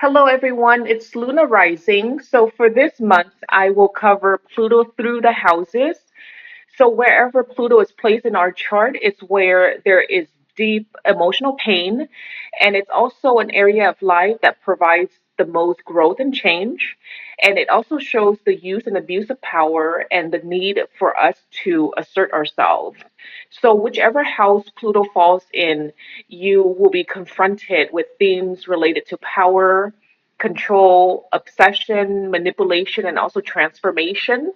Hello, everyone. It's Luna Rising. So, for this month, I will cover Pluto through the houses. So, wherever Pluto is placed in our chart, it's where there is deep emotional pain. And it's also an area of life that provides the most growth and change. And it also shows the use and abuse of power and the need for us to assert ourselves. So, whichever house Pluto falls in, you will be confronted with themes related to power, control, obsession, manipulation, and also transformation.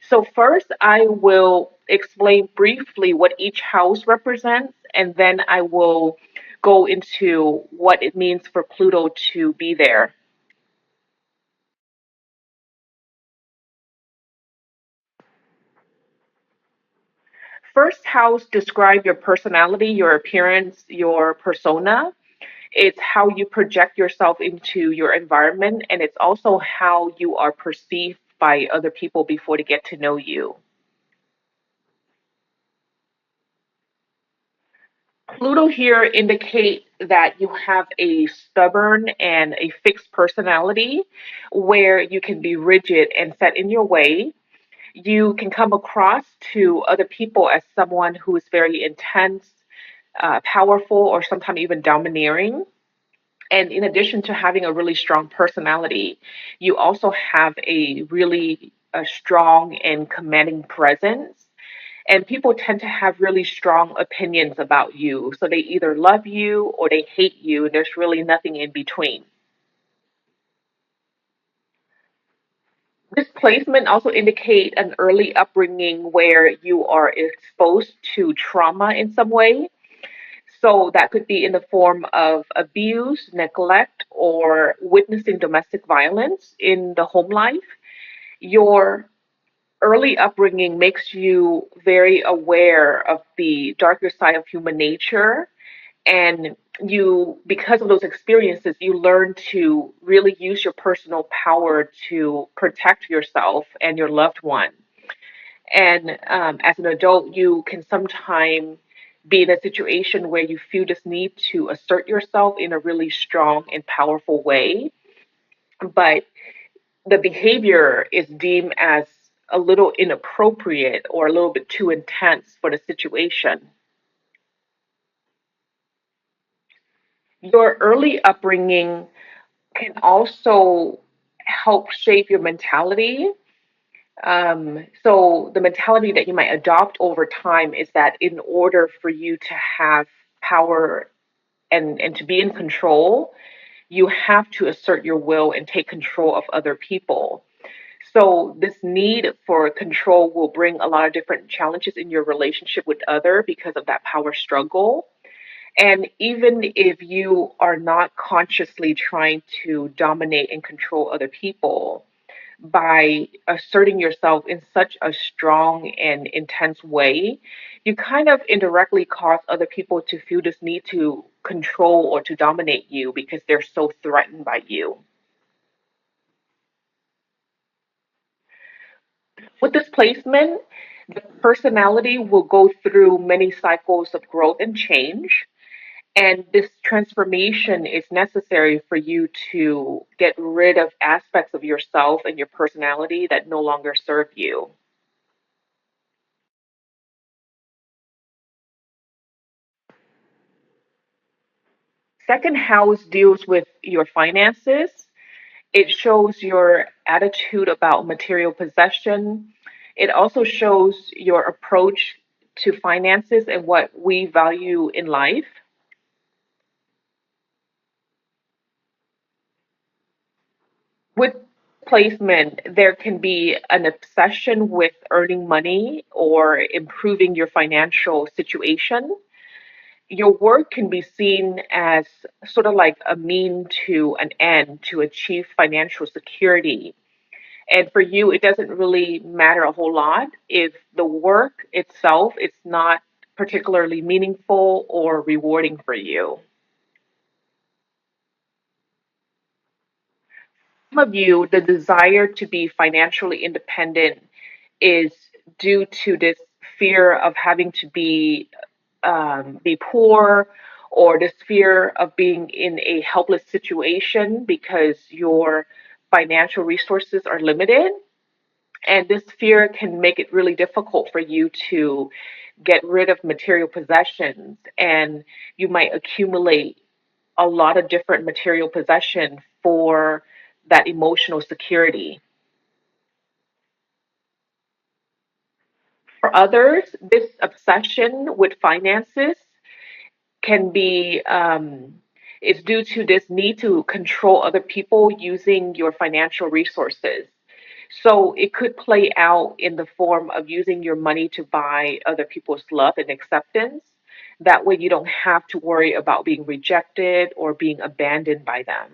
So, first, I will explain briefly what each house represents, and then I will go into what it means for Pluto to be there. First house describe your personality, your appearance, your persona. It's how you project yourself into your environment, and it's also how you are perceived by other people before they get to know you. Pluto here indicate that you have a stubborn and a fixed personality where you can be rigid and set in your way. You can come across to other people as someone who is very intense, powerful, or sometimes even domineering. And in addition to having a really strong personality, you also have a really strong and commanding presence. And people tend to have really strong opinions about you. So they either love you or they hate you, and there's really nothing in between. This placement also indicate an early upbringing where you are exposed to trauma in some way. So that could be in the form of abuse, neglect, or witnessing domestic violence in the home life. Your early upbringing makes you very aware of the darker side of human nature. And you, because of those experiences, you learn to really use your personal power to protect yourself and your loved one. And as an adult, you can sometimes be in a situation where you feel this need to assert yourself in a really strong and powerful way, but the behavior is deemed as a little inappropriate or a little bit too intense for the situation. Your early upbringing can also help shape your mentality. So, the mentality that you might adopt over time is that in order for you to have power and to be in control, you have to assert your will and take control of other people. So this need for control will bring a lot of different challenges in your relationship with other because of that power struggle. And even if you are not consciously trying to dominate and control other people, by asserting yourself in such a strong and intense way, you kind of indirectly cause other people to feel this need to control or to dominate you because they're so threatened by you. With this placement, the personality will go through many cycles of growth and change. And this transformation is necessary for you to get rid of aspects of yourself and your personality that no longer serve you. Second house deals with your finances. It shows your attitude about material possession. It also shows your approach to finances and what we value in life. With placement, there can be an obsession with earning money or improving your financial situation. Your work can be seen as sort of like a mean to an end to achieve financial security. And for you, it doesn't really matter a whole lot if the work itself is not particularly meaningful or rewarding for you. Some of you, the desire to be financially independent is due to this fear of having to be poor or this fear of being in a helpless situation because your financial resources are limited. And this fear can make it really difficult for you to get rid of material possessions, and you might accumulate a lot of different material possession for that emotional security. For others, this obsession with finances can be is due to this need to control other people using your financial resources. So it could play out in the form of using your money to buy other people's love and acceptance. That way you don't have to worry about being rejected or being abandoned by them.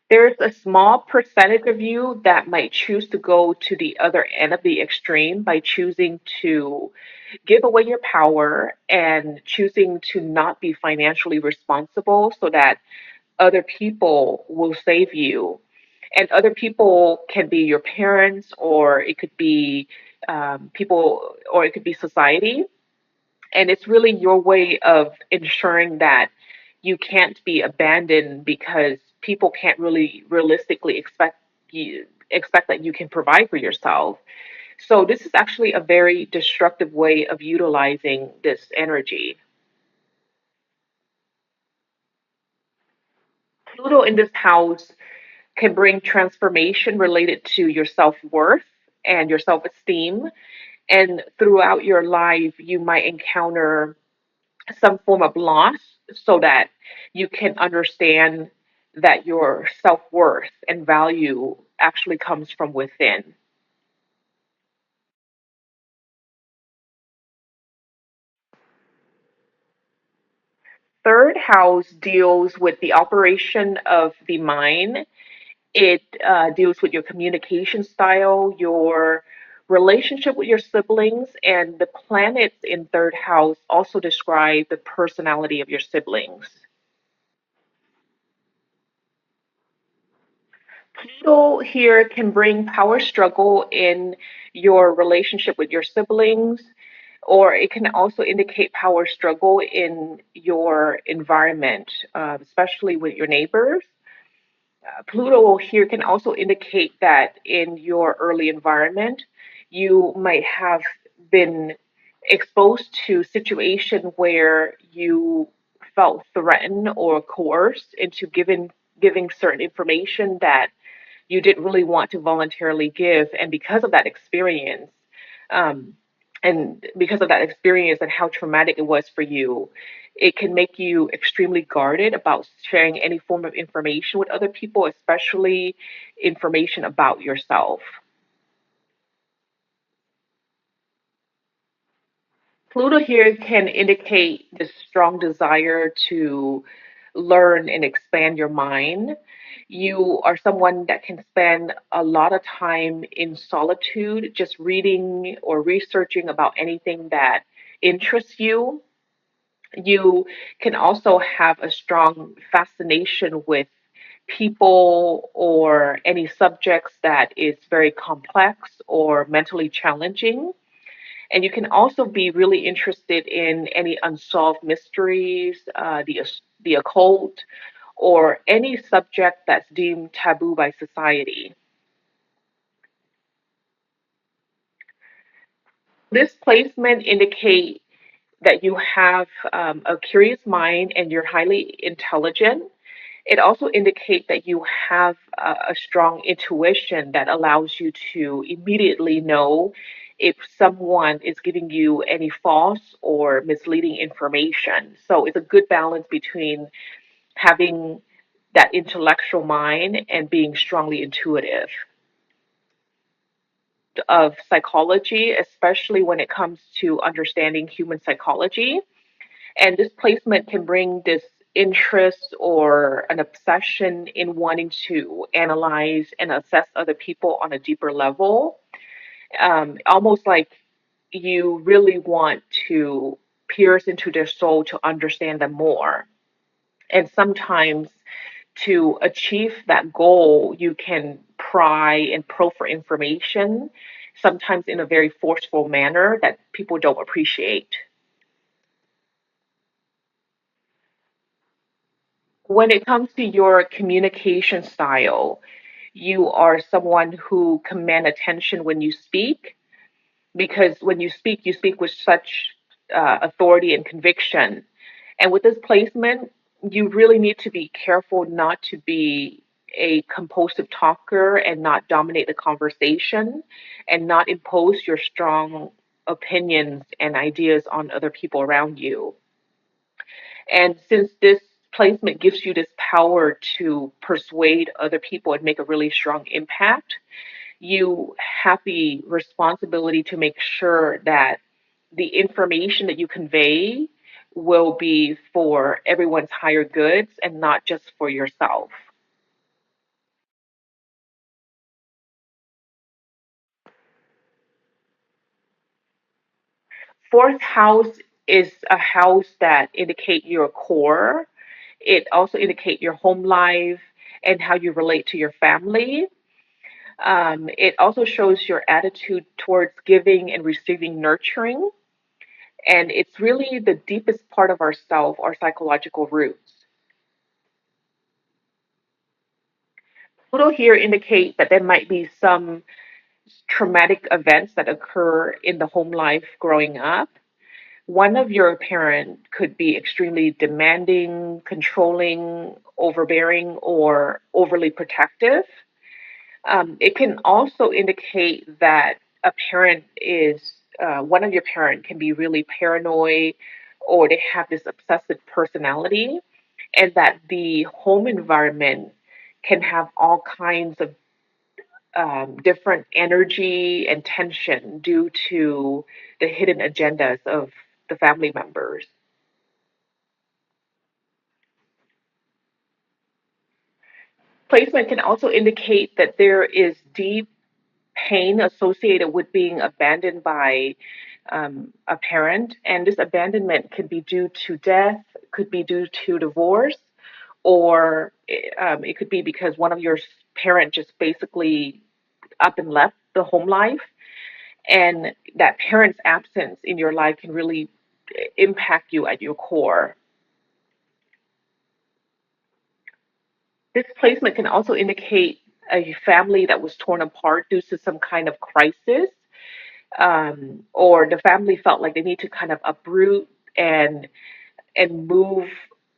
There's a small percentage of you that might choose to go to the other end of the extreme by choosing to give away your power and choosing to not be financially responsible so that other people will save you. And other people can be your parents, or it could be people, or it could be society. And it's really your way of ensuring that you can't be abandoned because people can't really realistically expect that you can provide for yourself. So this is actually a very destructive way of utilizing this energy. Pluto in this house can bring transformation related to your self-worth and your self-esteem. And throughout your life, you might encounter some form of loss so that you can understand that your self-worth and value actually comes from within. Third house deals with the operation of the mind. It deals with your communication style, your relationship with your siblings, and the planets in third house also describe the personality of your siblings. Pluto here can bring power struggle in your relationship with your siblings, or it can also indicate power struggle in your environment, especially with your neighbors. Pluto here can also indicate that in your early environment, you might have been exposed to a situation where you felt threatened or coerced into giving certain information that you didn't really want to voluntarily give. And because of that experience, um, and how traumatic it was for you, it can make you extremely guarded about sharing any form of information with other people, especially information about yourself. Pluto here can indicate this strong desire to learn and expand your mind. You are someone that can spend a lot of time in solitude, just reading or researching about anything that interests you. You can also have a strong fascination with people or any subjects that is very complex or mentally challenging. And you can also be really interested in any unsolved mysteries, the occult, or any subject that's deemed taboo by society. This placement indicates that you have a curious mind and you're highly intelligent. It also indicates that you have a strong intuition that allows you to immediately know if someone is giving you any false or misleading information. So it's a good balance between having that intellectual mind and being strongly intuitive. Of psychology, especially when it comes to understanding human psychology. And this placement can bring this interest or an obsession in wanting to analyze and assess other people on a deeper level. Almost like you really want to pierce into their soul to understand them more. And sometimes to achieve that goal, you can pry and probe for information. sometimes in a very forceful manner that people don't appreciate. When it comes to your communication style, you are someone who command attention when you speak, because when you speak with such authority and conviction. And with this placement, you really need to be careful not to be a compulsive talker and not dominate the conversation and not impose your strong opinions and ideas on other people around you. And since this placement gives you this power to persuade other people and make a really strong impact, you have the responsibility to make sure that the information that you convey will be for everyone's higher goods and not just for yourself. Fourth house is a house that indicate your core. It also indicate your home life and how you relate to your family. It also shows your attitude towards giving and receiving nurturing. And it's really the deepest part of ourself, our psychological roots. Pluto here indicate that there might be some traumatic events that occur in the home life growing up. One of your parent could be extremely demanding, controlling, overbearing, or overly protective. It can also indicate that a parent is one of your parent can be really paranoid, or they have this obsessive personality, and that the home environment can have all kinds of different energy and tension due to the hidden agendas of the family members. Placement can also indicate that there is deep pain associated with being abandoned by a parent, and this abandonment could be due to death, could be due to divorce, or it could be because one of your parent just basically up and left the home life, and that parent's absence in your life can really impact you at your core. This placement can also indicate a family that was torn apart due to some kind of crisis, or the family felt like they need to kind of uproot and move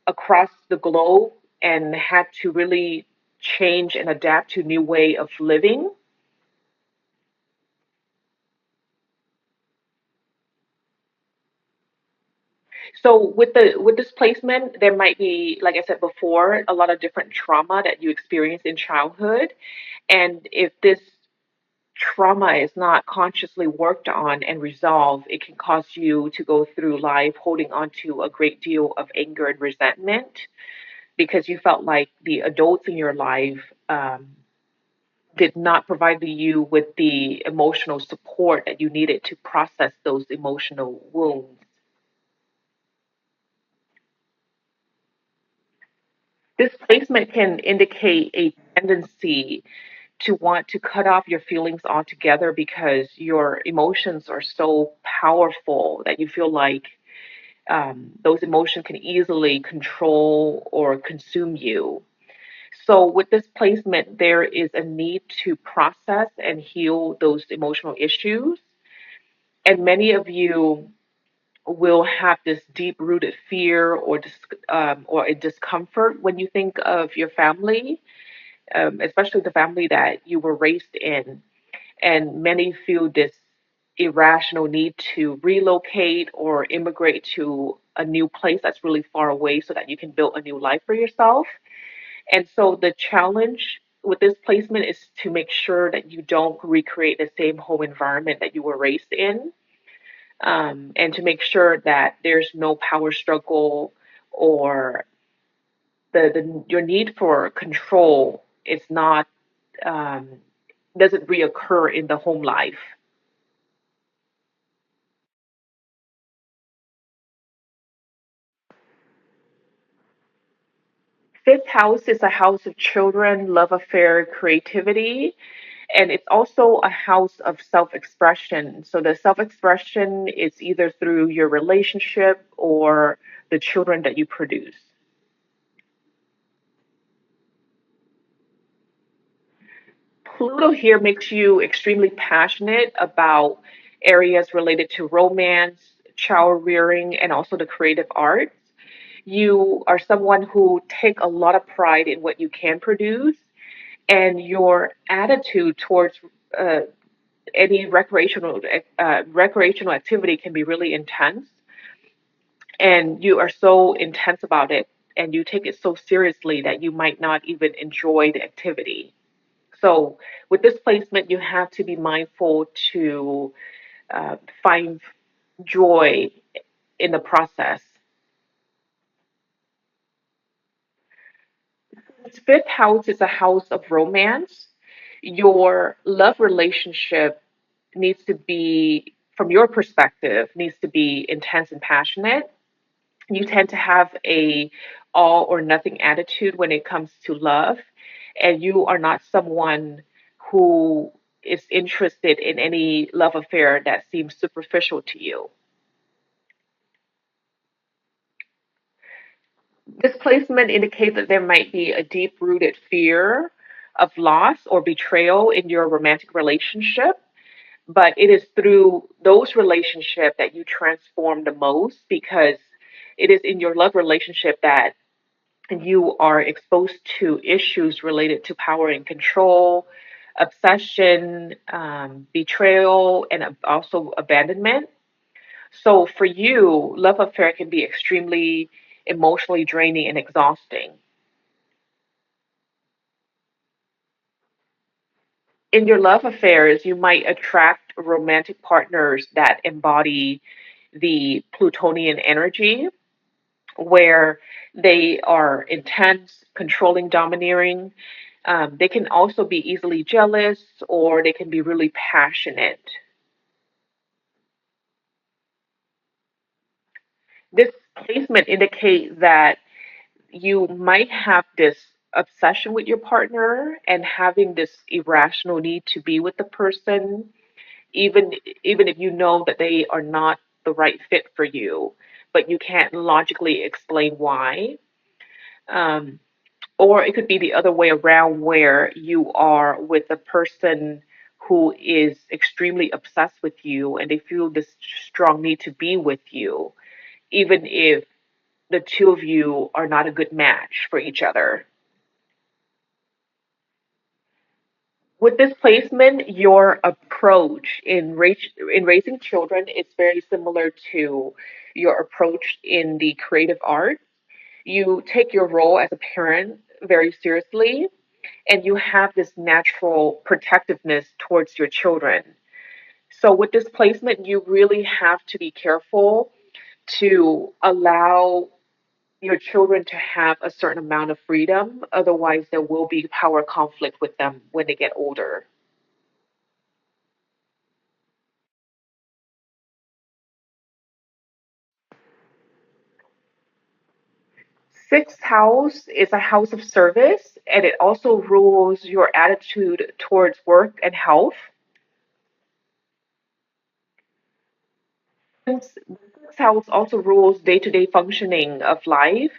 across the globe and had to really change and adapt to a new way of living. So with this placement, there might be, like I said before, a lot of different trauma that you experience in childhood. And if this trauma is not consciously worked on and resolved, it can cause you to go through life holding on to a great deal of anger and resentment because you felt like the adults in your life did not provide you with the emotional support that you needed to process those emotional wounds. This placement can indicate a tendency to want to cut off your feelings altogether because your emotions are so powerful that you feel like those emotions can easily control or consume you. So, with this placement, there is a need to process and heal those emotional issues. And many of you will have this deep rooted fear or a discomfort when you think of your family, especially the family that you were raised in. And many feel this irrational need to relocate or immigrate to a new place that's really far away so that you can build a new life for yourself. And so the challenge with this placement is to make sure that you don't recreate the same home environment that you were raised in, and to make sure that there's no power struggle or your need for control is not um, doesn't reoccur in the home life. Fifth house is a house of children, love affair, creativity, And it's also a house of self expression. So the self expression is either through your relationship or the children that you produce. Pluto here makes you extremely passionate about areas related to romance, child rearing, and also the creative arts. You are someone who take a lot of pride in what you can produce, and your attitude towards uh, any recreational activity can be really intense, and you are so intense about it, and you take it so seriously that you might not even enjoy the activity. So with this placement, you have to be mindful to find joy in the process. This fifth house is a house of romance. Your love relationship needs to be, from your perspective, needs to be intense and passionate. You tend to have a all or nothing attitude when it comes to love, and you are not someone who is interested in any love affair that seems superficial to you. This placement indicates that there might be a deep rooted fear of loss or betrayal in your romantic relationship, but it is through those relationships that you transform the most, because it is in your love relationship that you are exposed to issues related to power and control, obsession, betrayal, and also abandonment. So for you, love affair can be extremely emotionally draining and exhausting. In your love affairs, you might attract romantic partners that embody the Plutonian energy, where they are intense, controlling, domineering. They can also be easily jealous, or they can be really passionate. This placement indicates that you might have this obsession with your partner and having this irrational need to be with the person, even even if you know that they are not the right fit for you, but you can't logically explain why. Um, or it could be the other way around, where you are with a person who is extremely obsessed with you and they feel this strong need to be with you, even if the two of you are not a good match for each other. With this placement, your approach in raising children is very similar to your approach in the creative arts. You take your role as a parent very seriously, and you have this natural protectiveness towards your children. So, with this placement, you really have to be careful to allow your children to have a certain amount of freedom. Otherwise, there will be power conflict with them when they get older. Sixth house is a house of service, and it also rules your attitude towards work and health. Since the sixth house also rules day to day functioning of life,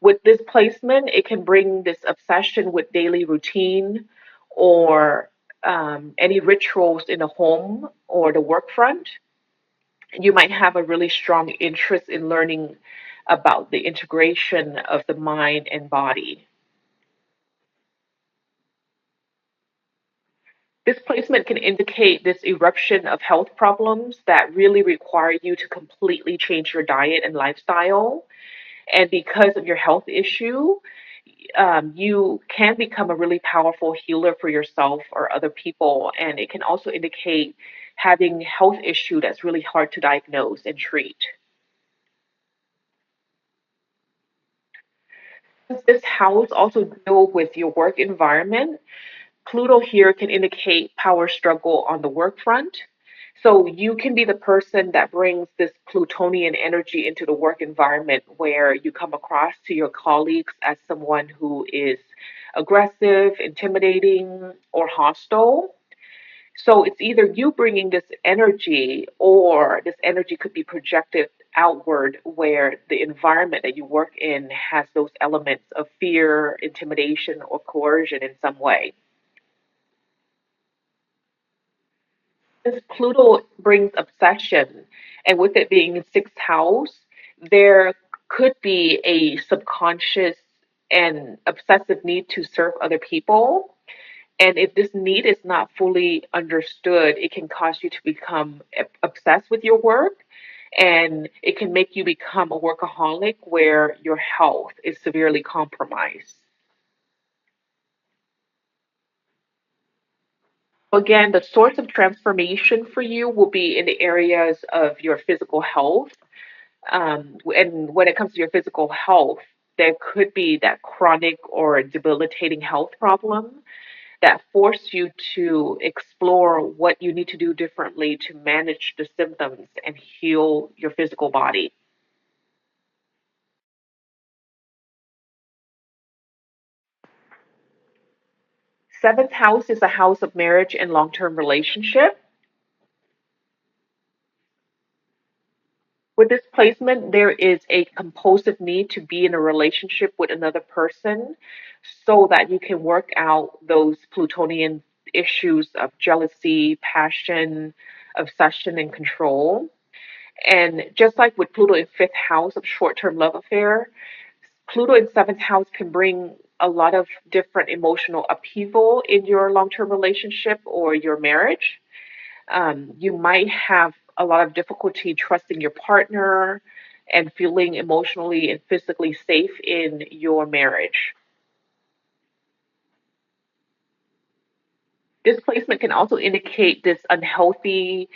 with this placement, it can bring this obsession with daily routine or any rituals in the home or the work front. You might have a really strong interest in learning about the integration of the mind and body. This placement can indicate this eruption of health problems that really require you to completely change your diet and lifestyle. And because of your health issue, you can become a really powerful healer for yourself or other people. And it can also indicate having health issue that's really hard to diagnose and treat. Since this house also deal with your work environment, Pluto here can indicate power struggle on the work front. So you can be the person that brings this Plutonian energy into the work environment, where you come across to your colleagues as someone who is aggressive, intimidating, or hostile. So it's either you bringing this energy, or this energy could be projected outward where the environment that you work in has those elements of fear, intimidation, or coercion in some way. Since Pluto brings obsession, and with it being in sixth house, there could be a subconscious and obsessive need to serve other people. And if this need is not fully understood, it can cause you to become obsessed with your work, and it can make you become a workaholic where your health is severely compromised. Again, the source of transformation for you will be in the areas of your physical health. And when it comes to your physical health, there could be that chronic or debilitating health problem that force you to explore what you need to do differently to manage the symptoms and heal your physical body. Seventh house is a house of marriage and long term relationship. With this placement, there is a compulsive need to be in a relationship with another person so that you can work out those Plutonian issues of jealousy, passion, obsession, and control. And just like with Pluto in fifth house of short term love affair, Pluto in seventh house can bring a lot of different emotional upheaval in your long term relationship or your marriage. You might have a lot of difficulty trusting your partner and feeling emotionally and physically safe in your marriage. This placement can also indicate this unhealthy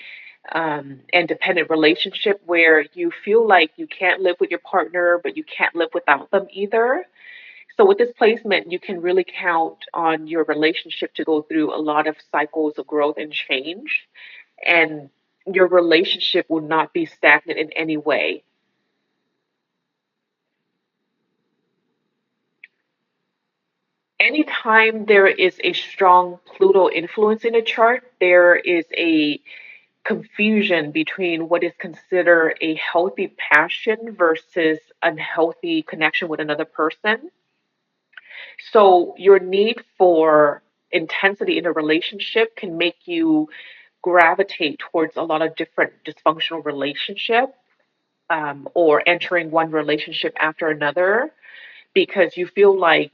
and dependent relationship where you feel like you can't live with your partner, but you can't live without them either. So, with this placement, you can really count on your relationship to go through a lot of cycles of growth and change, and your relationship will not be stagnant in any way. Anytime there is a strong Pluto influence in a chart, there is a confusion between what is considered a healthy passion versus unhealthy connection with another person. So, your need for intensity in a relationship can make you gravitate towards a lot of different dysfunctional relationships, or entering one relationship after another because you feel like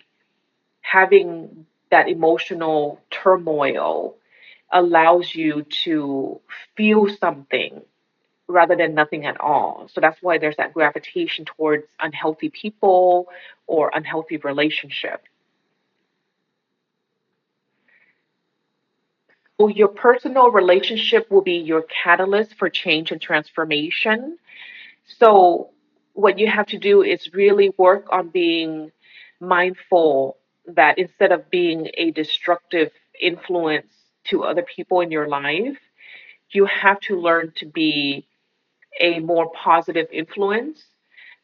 having that emotional turmoil allows you to feel something rather than nothing at all. So that's why there's that gravitation towards unhealthy people or unhealthy relationships. So your personal relationship will be your catalyst for change and transformation. So what you have to do is really work on being mindful that instead of being a destructive influence to other people in your life, you have to learn to be a more positive influence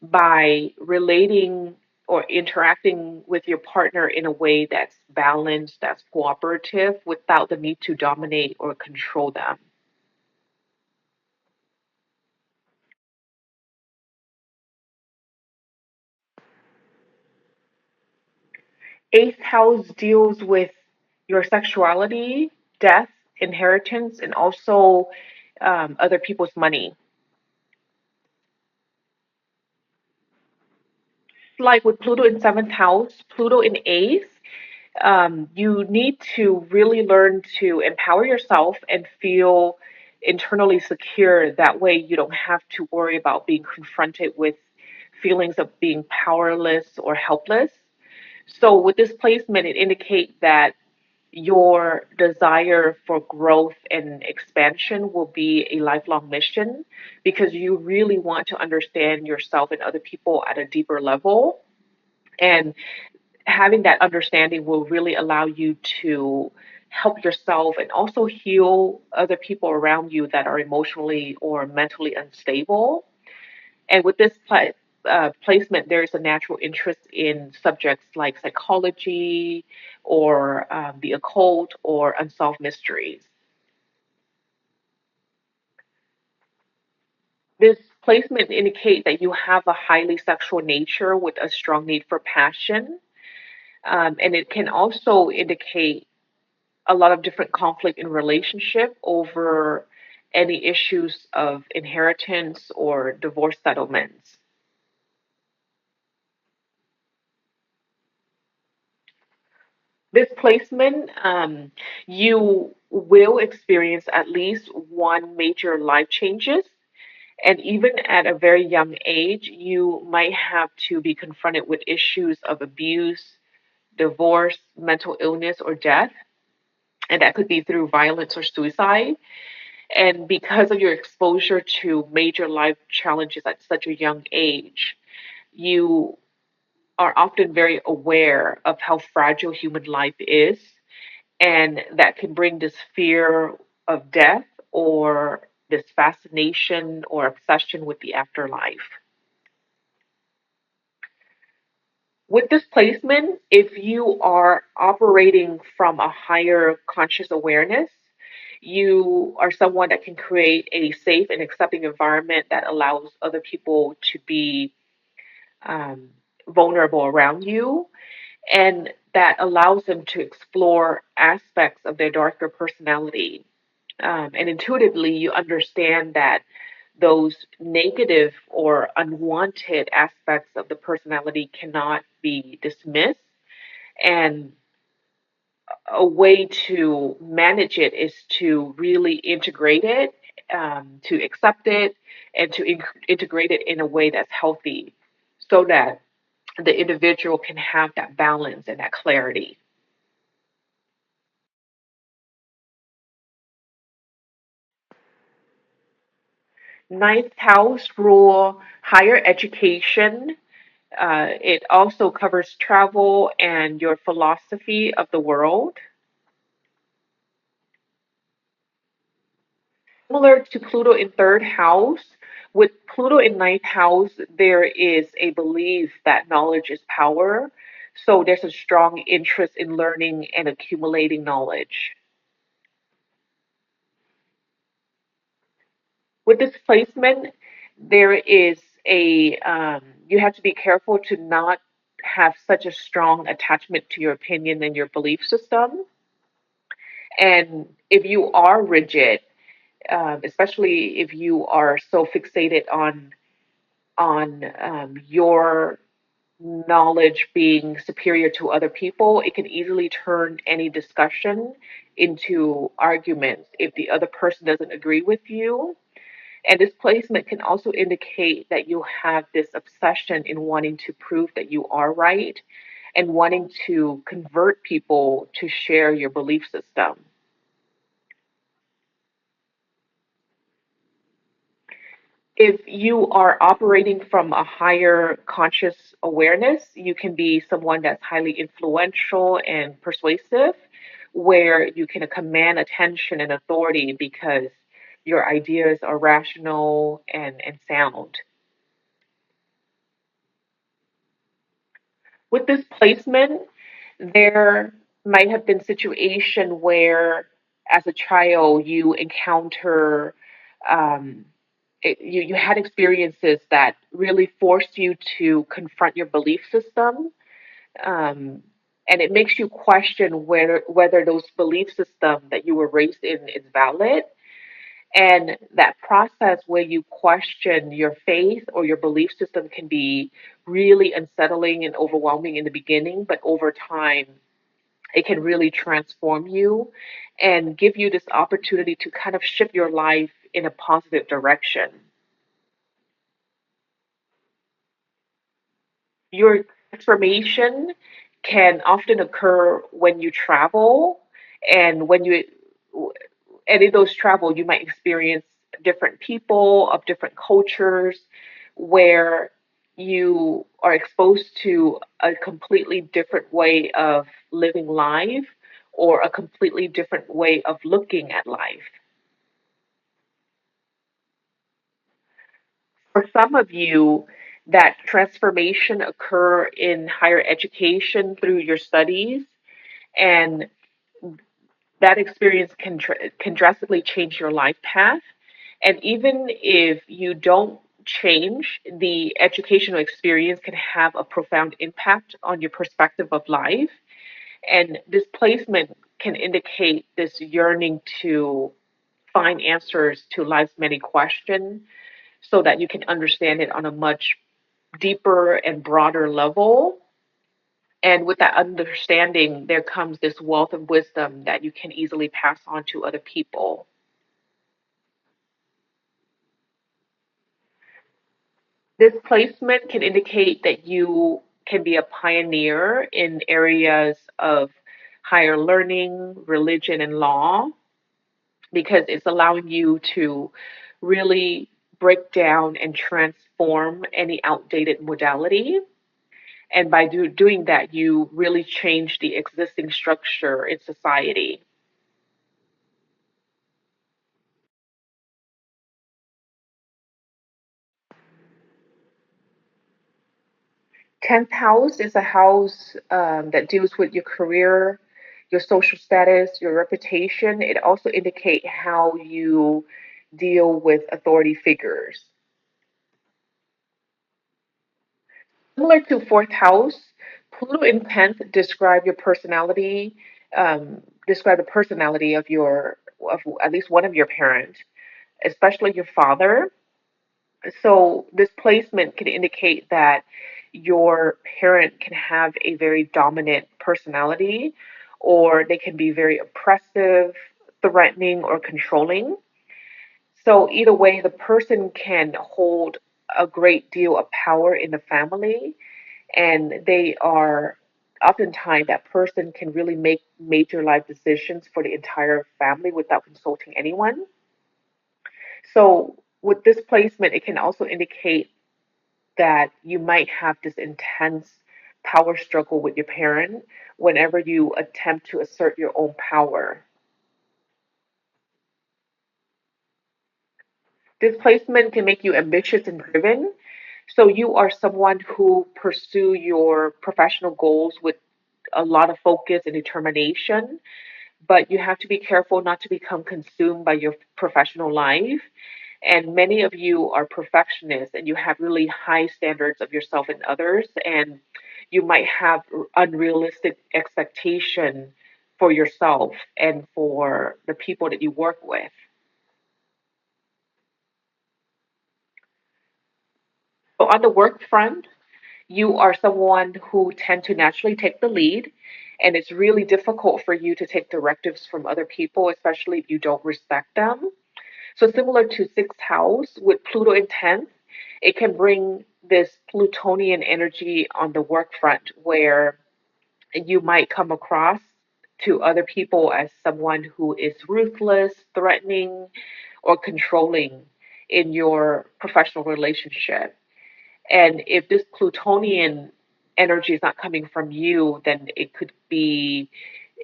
by relating or interacting with your partner in a way that's balanced, that's cooperative, without the need to dominate or control them. Eighth house deals with your sexuality, death, inheritance, and also other people's money. Like with Pluto in seventh house, Pluto in eighth, you need to really learn to empower yourself and feel internally secure. That way, you don't have to worry about being confronted with feelings of being powerless or helpless. So, with this placement, it indicates that your desire for growth and expansion will be a lifelong mission because you really want to understand yourself and other people at a deeper level. And having that understanding will really allow you to help yourself and also heal other people around you that are emotionally or mentally unstable. And with this placement, there is a natural interest in subjects like psychology or the occult or unsolved mysteries. placement indicate that you have a highly sexual nature with a strong need for passion. And it can also indicate a lot of different conflict in relationship over any issues of inheritance or divorce settlements. This placement, you will experience at least one major life changes. And even at a very young age, you might have to be confronted with issues of abuse, divorce, mental illness, or death. And that could be through violence or suicide. And because of your exposure to major life challenges at such a young age, you are often very aware of how fragile human life is. And that can bring this fear of death or this fascination or obsession with the afterlife. With this placement, if you are operating from a higher conscious awareness, you are someone that can create a safe and accepting environment that allows other people to be um, vulnerable around you, and that allows them to explore aspects of their darker personality. And intuitively, you understand that those negative or unwanted aspects of the personality cannot be dismissed. And a way to manage it is to really integrate it, to accept it, and to integrate it in a way that's healthy so that the individual can have that balance and that clarity. Ninth house rule higher education. It also covers travel and your philosophy of the world. Similar to Pluto in third house, with Pluto in ninth house, there is a belief that knowledge is power. So there's a strong interest in learning and accumulating knowledge. With this placement, there is you have to be careful to not have such a strong attachment to your opinion and your belief system. And if you are rigid, especially if you are so fixated on your knowledge being superior to other people, it can easily turn any discussion into arguments if the other person doesn't agree with you. And this placement can also indicate that you have this obsession in wanting to prove that you are right and wanting to convert people to share your belief system. If you are operating from a higher conscious awareness, you can be someone that's highly influential and persuasive, where you can command attention and authority because your ideas are rational and sound. With this placement, there might have been situation where, as a child, you encounter um, you had experiences that really forced you to confront your belief system, um, and it makes you question whether those belief system that you were raised in is valid. And that process where you question your faith or your belief system can be really unsettling and overwhelming in the beginning, but over time, it can really transform you and give you this opportunity to kind of shift your life in a positive direction. Your transformation can often occur when you travel, and and in those travel, you might experience different people of different cultures where you are exposed to a completely different way of living life or a completely different way of looking at life. For some of you, that transformation occur in higher education through your studies, and that experience can drastically change your life path. And even if you don't change, the educational experience can have a profound impact on your perspective of life. And displacement can indicate this yearning to find answers to life's many questions so that you can understand it on a much deeper and broader level. And with that understanding, there comes this wealth of wisdom that you can easily pass on to other people. This placement can indicate that you can be a pioneer in areas of higher learning, religion, and law, because it's allowing you to really break down and transform any outdated modality. And by doing that, you really change the existing structure in society. 10th house is a house that deals with your career, your social status, your reputation. It also indicates how you deal with authority figures. Similar to fourth house, Pluto in 10th describe the personality of at least one of your parents, especially your father. So this placement can indicate that your parent can have a very dominant personality, or they can be very oppressive, threatening, or controlling. So either way, the person can hold a great deal of power in the family, and they are oftentimes that person can really make major life decisions for the entire family without consulting anyone. So with this placement, it can also indicate that you might have this intense power struggle with your parent whenever you attempt to assert your own power. Displacement can make you ambitious and driven. So you are someone who pursue your professional goals with a lot of focus and determination, but you have to be careful not to become consumed by your professional life. And many of you are perfectionists and you have really high standards of yourself and others, and you might have unrealistic expectation for yourself and for the people that you work with. So on the work front, you are someone who tend to naturally take the lead, and it's really difficult for you to take directives from other people, especially if you don't respect them. So similar to sixth house with Pluto in 10th, it can bring this Plutonian energy on the work front where you might come across to other people as someone who is ruthless, threatening, or controlling in your professional relationship. And if this Plutonian energy is not coming from you, then it could be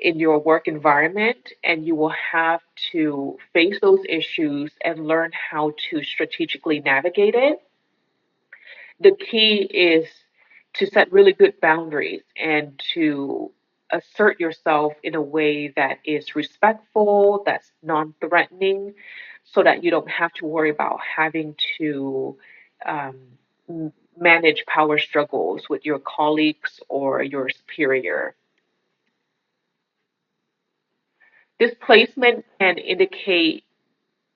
in your work environment, and you will have to face those issues and learn how to strategically navigate it. The key is to set really good boundaries and to assert yourself in a way that is respectful, that's non threatening, so that you don't have to worry about having to um, manage power struggles with your colleagues or your superior. This placement can indicate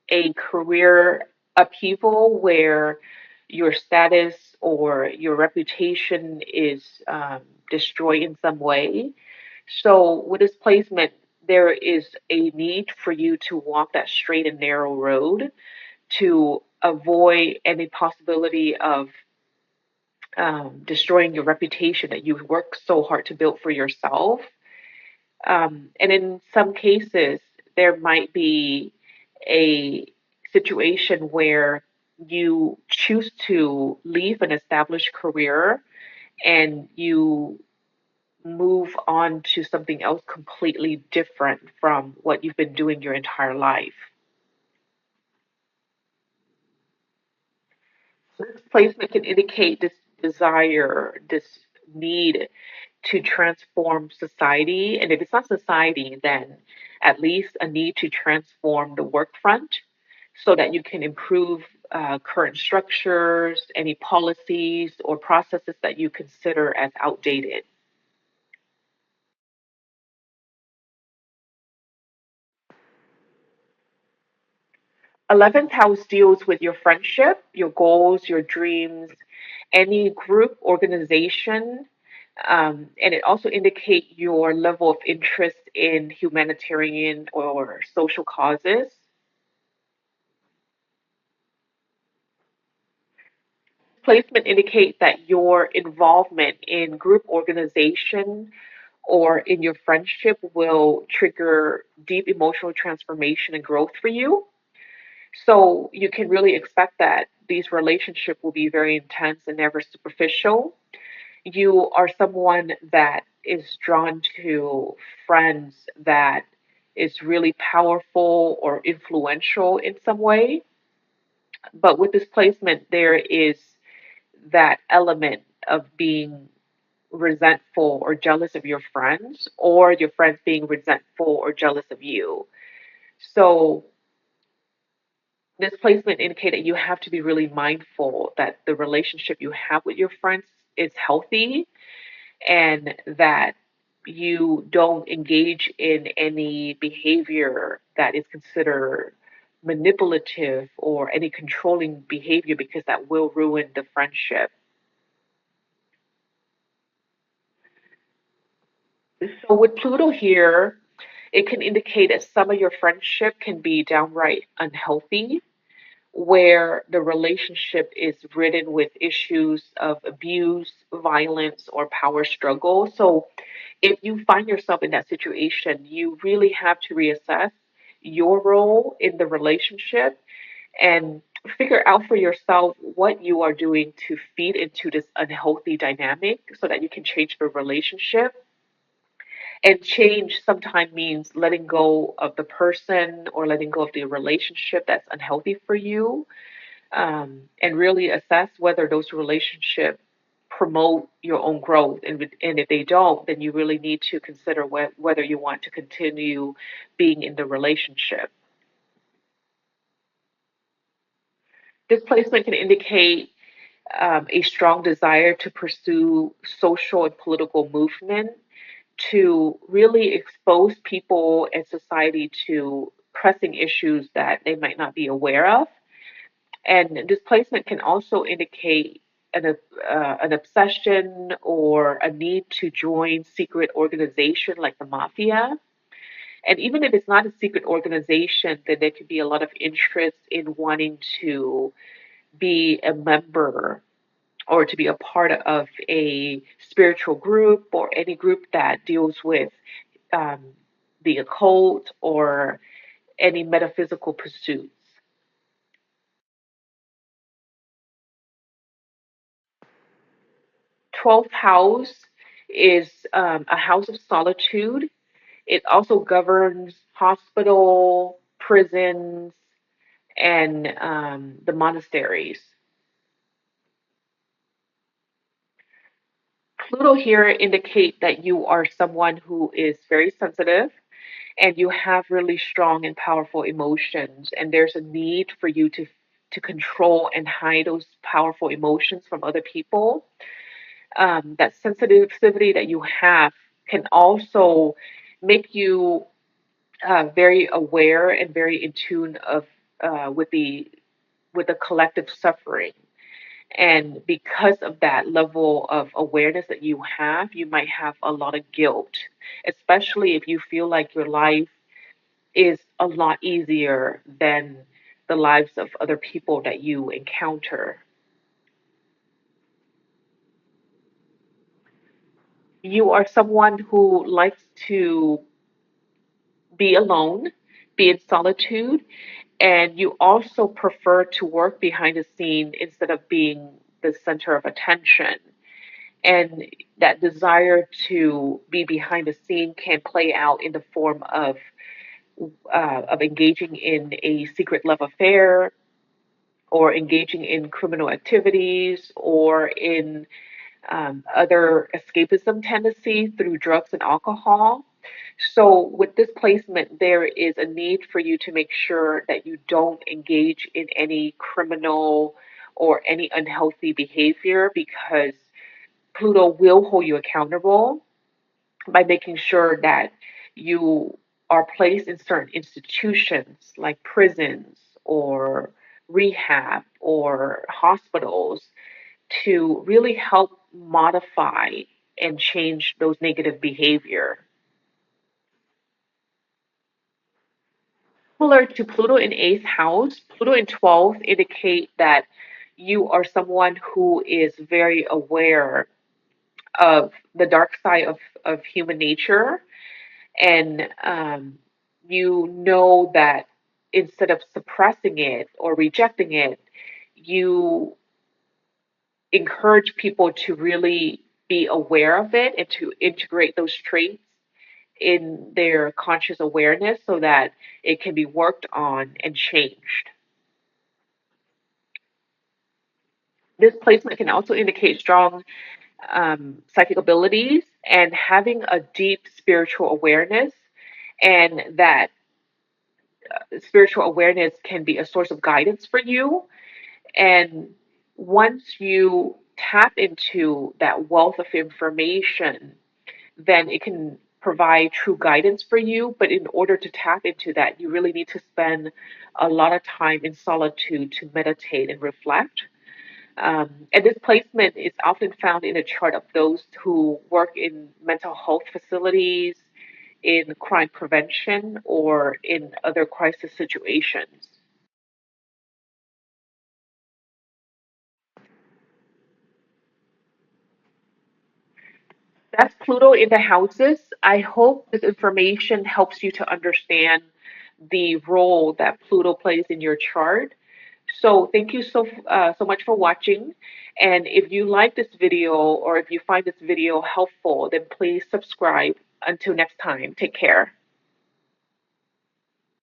a career upheaval where your status or your reputation is destroyed in some way. So, with this placement, there is a need for you to walk that straight and narrow road to avoid any possibility of destroying your reputation that you've worked so hard to build for yourself. And in some cases, there might be a situation where you choose to leave an established career and you move on to something else completely different from what you've been doing your entire life. So this placement can indicate this desire, this need to transform society. And if it's not society, then at least a need to transform the work front so that you can improve current structures, any policies or processes that you consider as outdated. 11th house deals with your friendship, your goals, your dreams, any group organization, and it also indicates your level of interest in humanitarian or social causes. Placement indicates that your involvement in group organization or in your friendship will trigger deep emotional transformation and growth for you. So you can really expect that these relationships will be very intense and never superficial. You are someone that is drawn to friends that is really powerful or influential in some way. But with this placement, there is that element of being resentful or jealous of your friends, or your friends being resentful or jealous of you. So this placement indicates that you have to be really mindful that the relationship you have with your friends is healthy, and that you don't engage in any behavior that is considered manipulative or any controlling behavior, because that will ruin the friendship. So with Pluto here, it can indicate that some of your friendship can be downright unhealthy, where the relationship is ridden with issues of abuse, violence, or power struggle. So if you find yourself in that situation, you really have to reassess your role in the relationship and figure out for yourself what you are doing to feed into this unhealthy dynamic so that you can change the relationship. And change sometimes means letting go of the person or letting go of the relationship that's unhealthy for you, and really assess whether those relationships promote your own growth. And if they don't, then you really need to consider whether you want to continue being in the relationship. This placement can indicate a strong desire to pursue social and political movement, to really expose people and society to pressing issues that they might not be aware of. And displacement can also indicate an obsession or a need to join secret organization like the mafia. And even if it's not a secret organization, then there could be a lot of interest in wanting to be a member or to be a part of a spiritual group or any group that deals with um, the occult or any metaphysical pursuits. 12th house is a house of solitude. It also governs hospital, prisons, and the monasteries. Pluto here indicate that you are someone who is very sensitive and you have really strong and powerful emotions, and there's a need for you to control and hide those powerful emotions from other people. That sensitivity that you have can also make you very aware and very in tune of with the collective suffering. And because of that level of awareness that you have, you might have a lot of guilt, especially if you feel like your life is a lot easier than the lives of other people that you encounter. You are someone who likes to be alone, be in solitude, and you also prefer to work behind the scene instead of being the center of attention. And that desire to be behind the scene can play out in the form of engaging in a secret love affair, or engaging in criminal activities, or in other escapism tendencies through drugs and alcohol. So, with this placement, there is a need for you to make sure that you don't engage in any criminal or any unhealthy behavior because Pluto will hold you accountable by making sure that you are placed in certain institutions like prisons or rehab or hospitals to really help modify and change those negative behavior. Similar to Pluto in eighth house, Pluto in 12th indicate that you are someone who is very aware of the dark side of human nature, and you know that instead of suppressing it or rejecting it, you encourage people to really be aware of it and to integrate those traits in their conscious awareness so that it can be worked on and changed. This placement can also indicate strong psychic abilities and having a deep spiritual awareness, and that spiritual awareness can be a source of guidance for you. And once you tap into that wealth of information, then it can provide true guidance for you. But in order to tap into that, you really need to spend a lot of time in solitude to meditate and reflect. And this placement is often found in a chart of those who work in mental health facilities, in crime prevention, or in other crisis situations. That's Pluto in the houses. I hope this information helps you to understand the role that Pluto plays in your chart. So thank you so much for watching. And if you like this video or if you find this video helpful, then please subscribe. Until next time, take care.